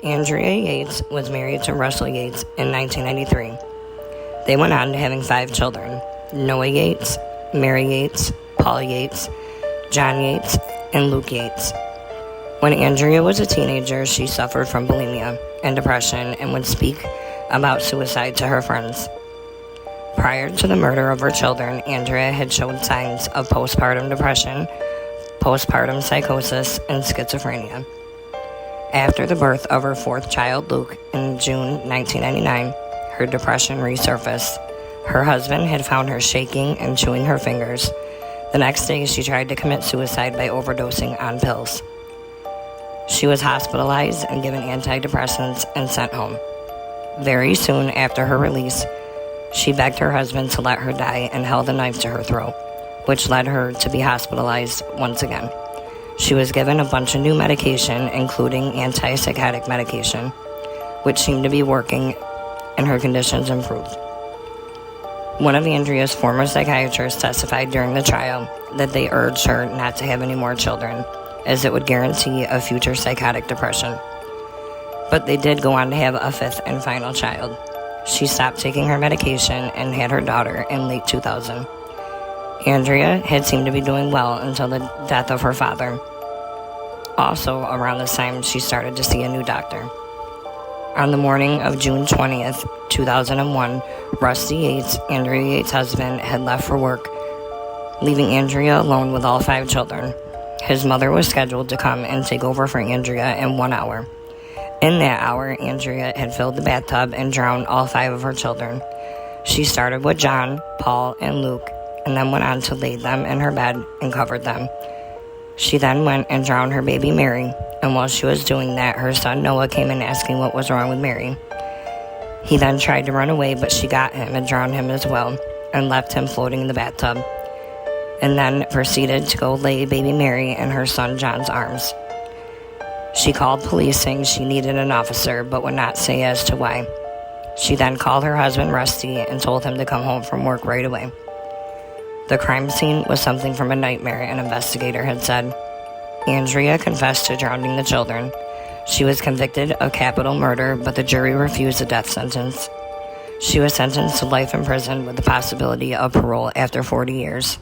Andrea Yates was married to Russell Yates in 1993. They went on to having 5 children: Noah Yates, Mary Yates, Paul Yates, John Yates, and Luke Yates. When Andrea was a teenager, she suffered from bulimia and depression and would speak about suicide to her friends. Prior to the murder of her children, Andrea had shown signs of postpartum depression, postpartum psychosis, and schizophrenia. After the birth of her 4th child, Luke, in June 1999, her depression resurfaced. Her husband had found her shaking and chewing her fingers. The next day, she tried to commit suicide by overdosing on pills. She was hospitalized and given antidepressants and sent home. Very soon after her release, she begged her husband to let her die and held a knife to her throat, which led her to be hospitalized once again. She was given a bunch of new medication, including antipsychotic medication, which seemed to be working, and her conditions improved. One of Andrea's former psychiatrists testified during the trial that they urged her not to have any more children, as it would guarantee a future psychotic depression. But they did go on to have a 5th and final child. She stopped taking her medication and had her daughter in late 2000. Andrea had seemed to be doing well until the death of her father. Also, around this time, she started to see a new doctor. On the morning of June 20th, 2001, Rusty Yates, Andrea Yates' husband, had left for work, leaving Andrea alone with all 5 children. His mother was scheduled to come and take over for Andrea in 1 hour. In that hour, Andrea had filled the bathtub and drowned all 5 of her children. She started with John, Paul, and Luke, and then went on to lay them in her bed and covered them. She then went and drowned her baby Mary, and while she was doing that, her son Noah came in asking what was wrong with Mary. He then tried to run away, but she got him and drowned him as well, and left him floating in the bathtub, and then proceeded to go lay baby Mary in her son John's arms. She called police saying she needed an officer, but would not say as to why. She then called her husband Rusty and told him to come home from work right away. The crime scene was something from a nightmare, an investigator had said. Andrea confessed to drowning the children. She was convicted of capital murder, but the jury refused a death sentence. She was sentenced to life in prison with the possibility of parole after 40 years.